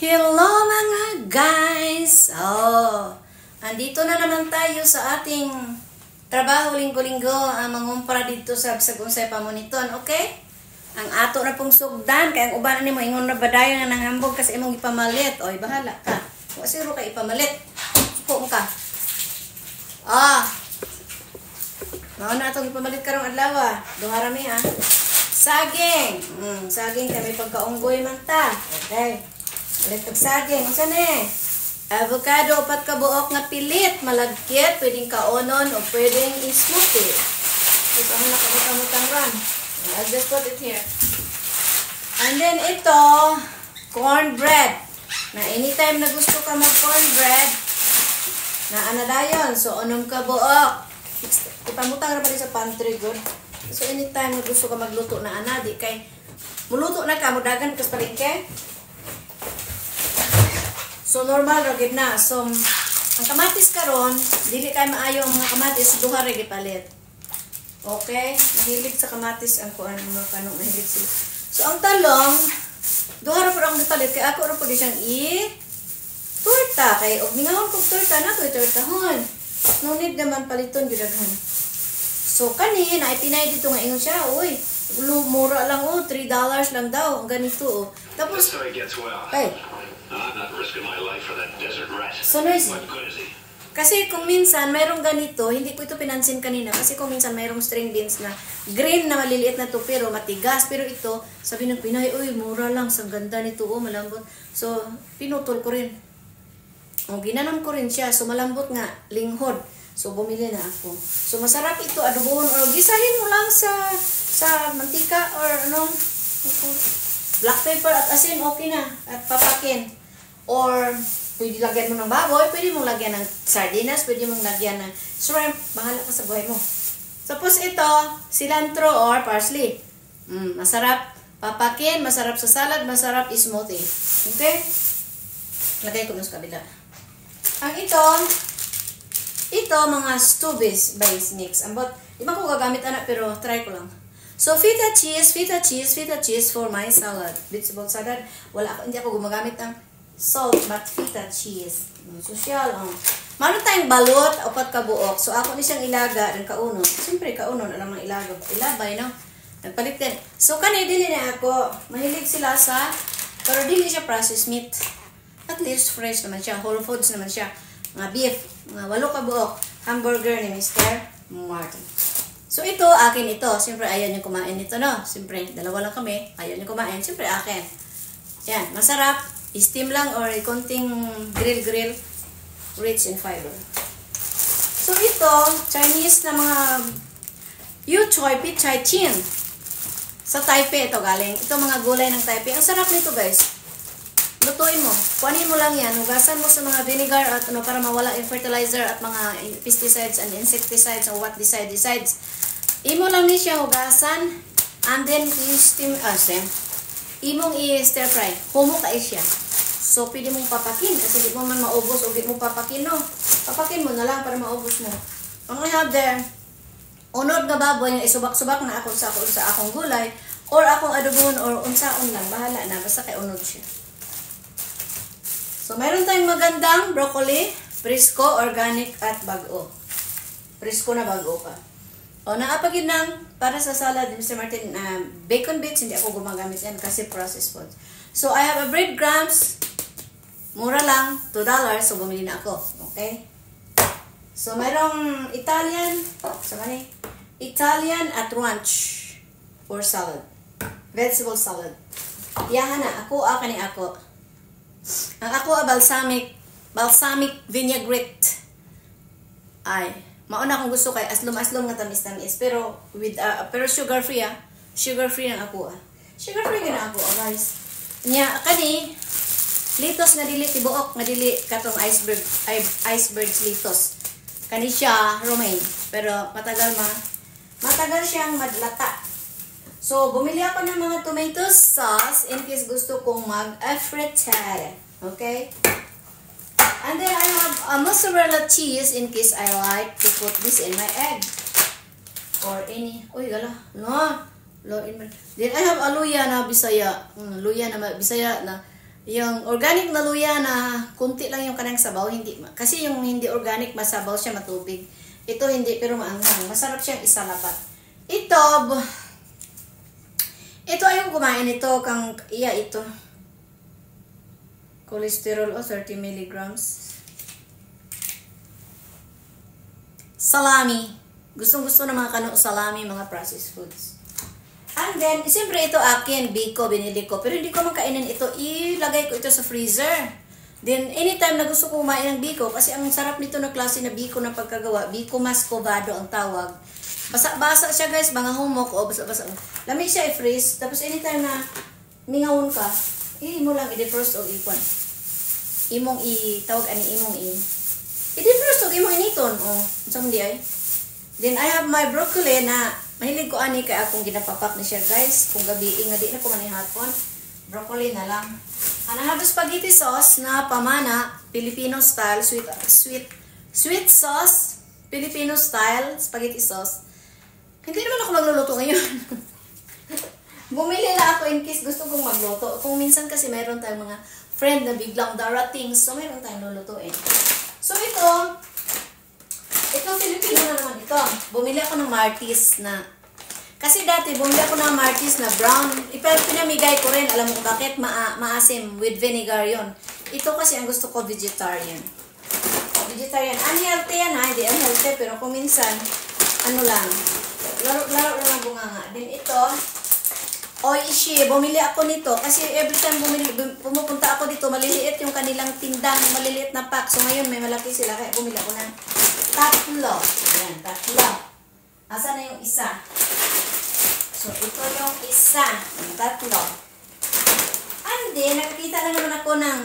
Hello mga guys! Andito na naman tayo sa ating trabaho linggo-linggo mangumpara dito sa Sagunsay Pamoniton, okay? Ang ato na pong sugdan, kaya ang ubanan ni mo, ingon na badayo na nanghambog kasi imong ipamalit. Oy, bahala ka. Wasiro ka ipamalit. Suko ka. Mauna atong ipamalit karong adlaw. Duharami Saging. Saging kami pagkaunggoy man ta. Okay. Ulit saging. Unsa ni? Avocado, 4 ka buok nga pilit, malagkit, pwedeng kaonon o pwedeng i-smoothie. Ito ang nakamutang run. I'll just put it here. And then ito, cornbread. Na anytime na gusto ka mag-cornbread, na anadayon. So, unom ka buok. Ipamutang ra pa sa pantry good. So, anytime na gusto ka magluto na anadi, kay muluto na ka, mudagan ka sa palengke. So, normal ragid na. So, ang kamatis karon, dili kay maayo ang mga kamatis, duha ra gipalit. Okay? Mahilig sa kamatis ang kuan mga kanong mahilig sila. So, ang talong, duha ra pud ang gipalit kay ako ra pud siyang torta kay og mingawon kog torta na koy tortahon. No need naman paliton gidaghan. So, kani na ipinay dito nga ingon siya, uy, mura lang $3 lang daw ang ganito Tapos I'm not risking my life for that desert rat. So, nice. What good is he? Kasi kung minsan mayroong ganito, hindi ko ito pinansin kanina kasi kung minsan mayroong string beans na green na maliliit na to pero matigas, pero ito sabi ng Pinay, uy, mura lang, sa ganda nito, malambot. So, pinutol ko rin. Ginanon ko rin siya, so malambot nga, linghod. So, bumili na ako. So, masarap ito, adobohon or gisahin mo lang sa mantika or black pepper at asin, okay na. At papakin. Or, pwede lagyan mo ng baboy, pwede mong lagyan ng sardinas, pwede mong lagyan ng shrimp. Bahala ka sa buhay mo. Tapos ito, cilantro or parsley. Masarap papakin, masarap sa salad, masarap smoothie. Okay? Lagay ko sa kabila. Ang ito mga stubis base mix. Ambot, iba ko gagamit anak pero try ko lang. So, feta cheese for my salad. Vegetable salad. Hindi ako gumagamit ng salt, but feta cheese. Social, Mano tayong balot, 4 ka buok. So, ako ni siyang ilaga ng kaunon. Siyempre, kaunon, alam ng ilaga. Ilabay, no? Nagpalit din. So, dili na ako. Mahilig sila pero dili siya processed meat. At least, fresh naman siya. Whole foods naman siya. Mga beef. Mga 8 ka buok. Hamburger ni Mr. Martin. So, ito, akin ito. Siyempre, ayaw niyo kumain nito, no? Siyempre, dalawa lang kami. Ayaw niyo kumain. Siyempre, akin. Yan, masarap. Steam lang or konting grill. Rich in fiber. So, ito, Chinese na mga yuchoy, pichay, chin. Sa Taipei ito galing. Ito mga gulay ng Taipei. Ang sarap nito, guys. Lutuin mo. Kuhanin mo lang yan. Hugasan mo sa mga vinegar at para mawala yung fertilizer at mga pesticides and insecticides or what decides. Imo lang ni siya hugasan and then i-steam, imong i-stir fry. Humo ka siya. So, pwede mong papakin kasi di mo man maubos o di mo papakin, no? Papakin mo na lang para maubos mo. Ang I have there, unod nga baboy yung isubak-subak na ako sa akong gulay or akong adobohon or unsaon lang. Bahala na. Basta kay unod siya. So, mayroon tayong magandang broccoli, fresco, organic, at bago. Fresco na bago pa. Naapagin ng para sa salad, Mr. Martin, bacon bits, hindi ako gumagamit yan kasi processed food. So, I have a breadcrumbs. Mura lang, $2. So, bumili na ako. Okay? So, mayroong Italian at ranch for salad. Vegetable salad. Yahan na. Ako. Ang ako balsamic vinaigrette. Mauna akong gusto kay aslom nga tamis-tamis pero with pero sugar free Sugar free ang ako Sugar free gina ako guys. Nya kani litos nga dili tibuok nga dili katong iceberg litos. Kani siya romaine pero matagal siyang madlata. So bumili ako ng mga tomato sauce in case gusto kong mag-frittata. Okay? And then I have a mozzarella cheese in case I like to put this in my egg. Or any. Uy, gala. No. Then I have a luya na Bisaya. Luya na Bisaya na Yung organic na luya na kunti lang yung kanang sabaw, hindi kasi yung hindi organic masabaw siya, matubig. Ito hindi, pero maanghang. Masarap siyang isalapat. Ito ayaw kumain ito ito. Cholesterol 30 milligrams. Salami. Gustong-gusto ng mga kano salami, mga processed foods. And then, siyempre ito akin, biko, binili ko. Pero hindi ko makainin ito. Ilagay ko ito sa freezer. Then, anytime na gusto ko kumain ng biko, kasi ang sarap nito na klase na biko na pagkagawa, biko mascovado ang tawag. Basa-basa siya guys, mga humok, o basa-basa. Lamig siya i-freeze. Tapos anytime na mingawon ka, mo lang i-defrost o ipon. Tawag ani imong i-defrost o imong initon. O, saan di ay? Then, I have my broccoli na mahilig ko ani kaya akong ginapapak na siya guys. Kung gabi, nga di na ko manihapon. Broccoli na lang. And I have spaghetti sauce na pamana, Filipino style, sweet sauce, Filipino style, spaghetti sauce. Hindi naman ako magluluto ngayon. Bumili na ako in case gusto kong magluto. Kung minsan kasi mayroon tayong mga friend na biglang darating, so mayroon tayong lulutuin. So ito Filipino na naman ito. Bumili ako ng Martis na, kasi dati bumili ako ng Martis na brown. Pinamigay ko rin, alam mo kung bakit, maasim with vinegar yon. Ito kasi ang gusto ko, vegetarian. Unhealthy yan ha, hindi unhealthy, pero kung minsan, laro lang bunganga. Then ito, Oishi, bumili ako nito kasi every time pumupunta ako dito, maliliit yung kanilang tindang, maliliit na pack. So ngayon may malaki sila, kaya bumili ako ng tatlo. Ayan, tatlo. Asa na yung isa? So ito yung isa, yung tatlo. And then, nakakita na naman ako ng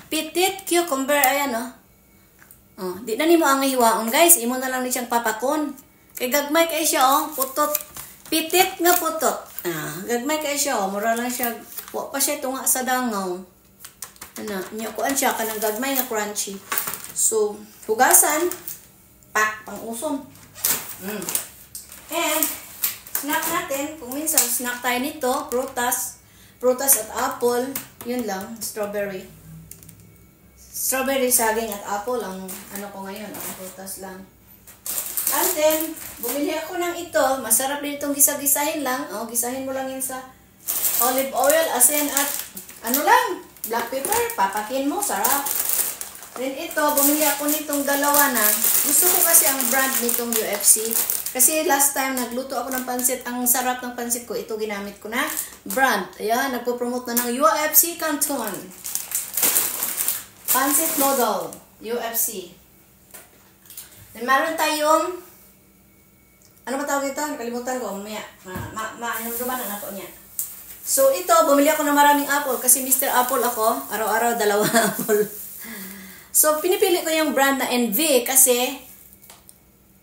Petit cucumber, ayan o. Oh, di na nimo ang hiwaon guys, imo na lang ni siyang papakon. Kay gagmay kay siya oh, putot. Pitit nga putot. Gagmay kay siya oh, mura lang siya. Wa pa siya tunga sa dangaw. Nya kuan siya kanang gagmay nga crunchy. So, hugasan, pak pang usom. And snack natin, kung minsan snack tayo nito, prutas at apple, yun lang, strawberry, saging at apple ang ko ngayon, ang prutas lang. And then, bumili ako ng ito. Masarap din itong gisa-gisahin lang. Gisahin mo lang yun sa olive oil, asin at black pepper. Papakin mo, sarap. Then ito, bumili ako nitong dalawa na. Gusto ko kasi ang brand nitong UFC. Kasi last time nagluto ako ng pansit. Ang sarap ng pansit ko. Ito ginamit ko na brand. Ayan, nagpo-promote na ng UFC Canton. Pansit noodle. UFC. Then, meron tayong, ano ba tawag ito? Nakalimutan ko, mamaya. Hinumduman na ako niya. So, ito, bumili ako ng maraming apple kasi Mr. Apple ako. Araw-araw, 2 apple. So, pinipili ko yung brand na NV kasi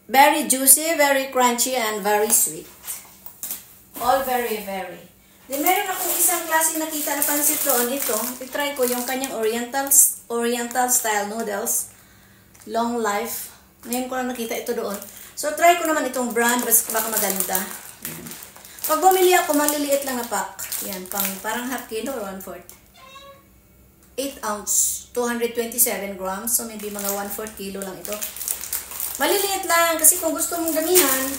very juicy, very crunchy, and very sweet. All very, very. Then, meron akong isang klaseng nakita na pansit doon. Ito, itry ko yung kanyang oriental style noodles. Long life. Ngayon ko lang nakita ito doon. So, try ko naman itong brand. Baka maganda. Yan. Pag bumili ako, maliliit lang na pack. Yan, parang half kilo or 1/4. 8 ounce. 227 grams. So, maybe mga 1/4 kilo lang ito. Maliliit lang. Kasi kung gusto mong damihan,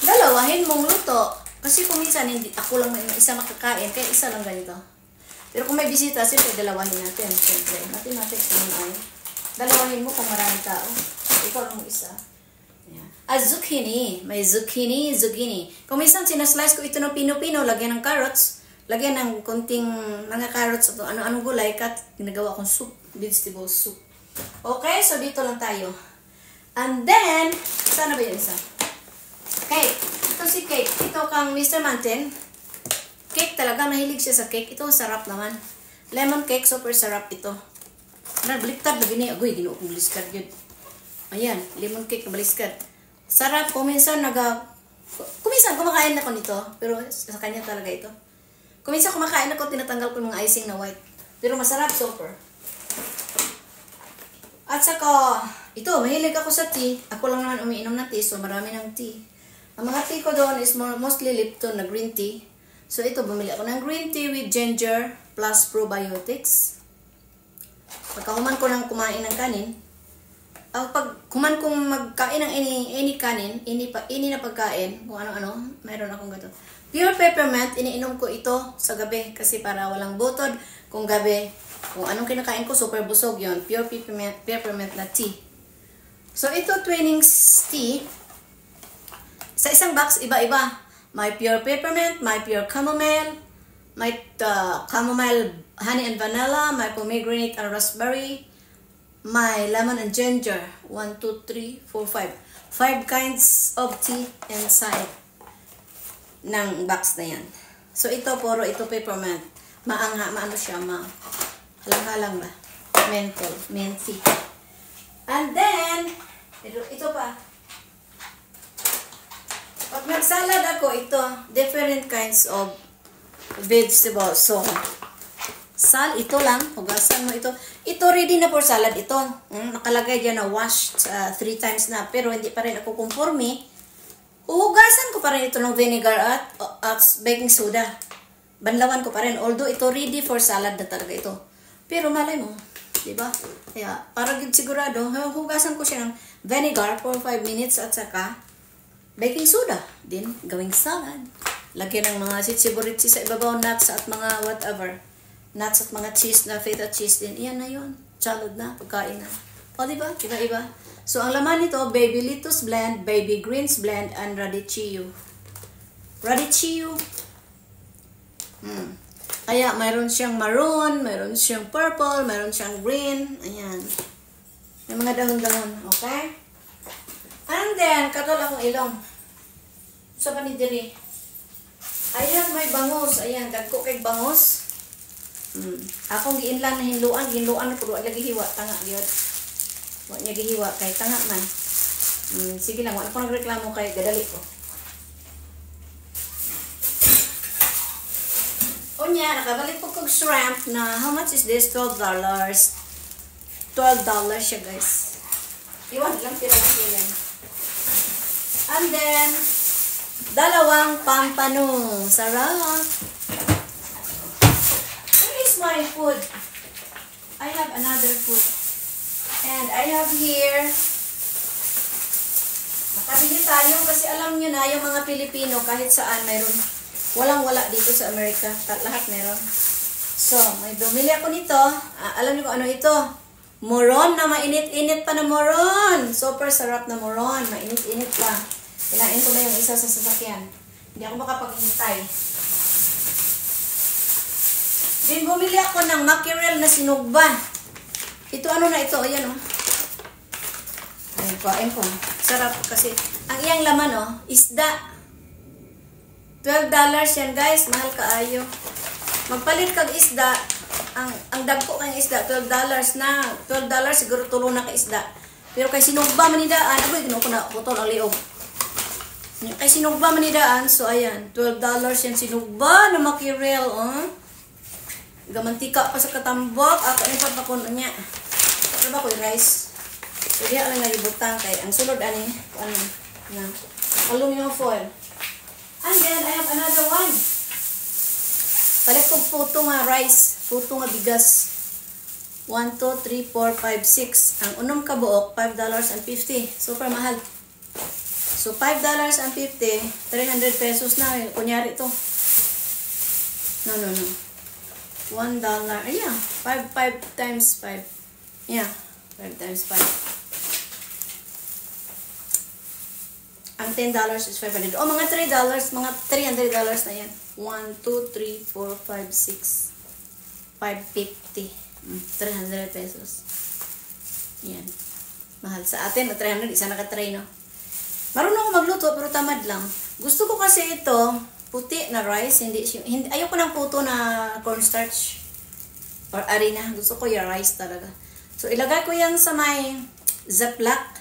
dalawahin mong luto. Kasi kung minsan, hindi ako lang isa makakain. Kaya isa lang ganito. Pero kung may bisita, siyempre dalawahin natin. Siyempre, mathematics naman ay. Dalawahin mo kung maraming tao. Ikaw lang isa. Yeah. Zucchini. May zucchini. Kung minsan sinaslice ko ito ng pino-pino, lagyan ng carrots, lagyan ng konting mga carrots at ano-anong gulay, ginagawa kong soup, vegetable soup. Okay, so dito lang tayo. And then, sana ba yun isa? Cake. Ito si cake. Ito kang Mr. Mountain. Cake talaga, mahilig siya sa cake. Ito, sarap naman. Lemon cake, super sarap ito. Baliktad lagi niya. Agoy, ginoo kong baliskad yun. Ayan, lemon cake na baliskad. Sarap. Kung minsan kumakain ako nito. Pero sa kanya talaga ito. Kung minsan kumakain ako, tinatanggal ko yung mga icing na white. Pero masarap, super. At saka, ito, mahilig ako sa tea. Ako lang naman umiinom ng tea, so marami ng tea. Ang mga tea ko doon is mostly Lipton na green tea. So, ito, bumili ako ng green tea with ginger plus probiotics. Pagkahuman ko ng kumain ng kanin, pag kuman kong magkain ng any kanin, ini na pagkain, kung ano-ano, mayroon akong gato. Pure peppermint, iniinom ko ito sa gabi kasi para walang butod. Kung gabi, kung anong kinakain ko, super busog yon. Pure peppermint na tea. So, ito Twinings tea. Sa isang box, iba-iba. May pure peppermint, may pure chamomile, may chamomile honey and vanilla, may pomegranate and raspberry, may lemon and ginger. 1, 2, 3, 4, 5. 5 kinds of tea inside ng box na yan. So, ito, puro ito peppermint. Maano siya, halang-halang ba? Menthy. And then, ito pa. Pag nagsalad ako, ito, different kinds of vegetables. So, ito lang, hugasan mo ito. Ito ready na for salad ito. Nakalagay dyan na washed 3 times na, pero hindi pa rin ako conforme. Huhugasan ko pa rin ito ng vinegar at baking soda. Banlawan ko pa rin. Although ito ready for salad na talaga ito. Pero malay mo, diba? Kaya, para sigurado, hugasan ko siya ng vinegar for 5 minutes at saka baking soda. Then, gawing salad. Lagyan ng mga sitsiburichi sa ibabaw, nuts at mga whatever. Nuts at mga cheese na feta cheese din. Iyan na yun. Salad na. Pagkain na. O, diba? Iba-iba. So, ang laman nito, baby lettuce blend, baby greens blend, and radicchio. Radicchio. Kaya, mayroon siyang maroon, mayroon siyang purple, mayroon siyang green. Ayan. May mga dahon-dahon. Okay? And then, katol akong ilong. Sa panidiri. Ayan, may bangus. Ayan, dagko kay bangus. Akong giinlan na hinluan na pulo. Lagi hiwa, tanga yun. Huwag niya gihiwa kay tanga man. Sige lang, wala ko nagreklamo kay gadali ko. O niya, nakabalik po kong shrimp na, how much is this? $12. $12 siya, guys. Iwan lang, tira-tira. And then, dalawang pampano. Sarap. Where is my food? I have another food. And I have here, nakabili tayo kasi alam nyo na, yung mga Pilipino, kahit saan, mayroon. Walang-wala dito sa Amerika. Lahat meron. So, may bumili ako nito. Alam nyo kung ano ito? Moron na mainit-init pa na moron. Super sarap na moron. Mainit-init pa. Kinain ko na yung isa sa sasakyan. Hindi ako makapaghintay. Then bumili ako ng mackerel na sinugba. Ito ano na ito? Ayan o. Ayun ko. Sarap kasi. Ang iyang laman o, isda. $12 yan guys. Mahal kaayo. Magpalit kag isda. Ang dagko kang isda, $12 na. $12 siguro tulo na ka isda. Pero kay sinugba manidaan, ako ginawa ko na putol ang liog. Kay sinugba manidaan, so ayan, $12 yan sinugba na mackerel, oh. Gamantika pa sa katambok, ako yung papakon niya. Ano ba ko yung rice? So diya lang nalibutang kay, ang sulod ani, na aluminum foil. And then, I have another one. Palit kong puto nga rice, puto nga bigas. 1, 2, 3, 4, 5, 6. Ang unong kabuok, $5.50. Super mahal. So, $5.50, 300 pesos na. Kunyari ito. No. $1. Ayan. 5 times 5. Yeah. 5 times 5. Ang $10 is $500. O, mga $3. Mga $300 na yan. 1, 2, 3, 4, 5, 6. 550. 300 pesos. Yan. Mahal. Sa atin, 300. Isa nakatry, no? Marunong ako magluto, pero tamad lang. Gusto ko kasi ito, puti na rice. Hindi, ayoko ng puto na cornstarch or harina. Gusto ko yung rice talaga. So, ilagay ko yan sa may Ziploc.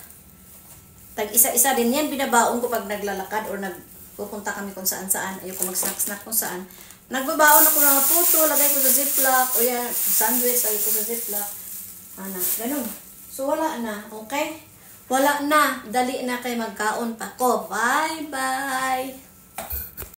Tag isa-isa din yan. Binabaon ko pag naglalakad or nagpupunta kami kung saan-saan. Ayoko mag-snack-snack kung saan. Nagbabaon ako ng puto, lagay ko sa Ziploc. O yan, sandwich, lagay ko sa Ziploc. Ganun. So, wala na. Okay? Wala na. Dali na kay magkaon pa ko. Bye-bye!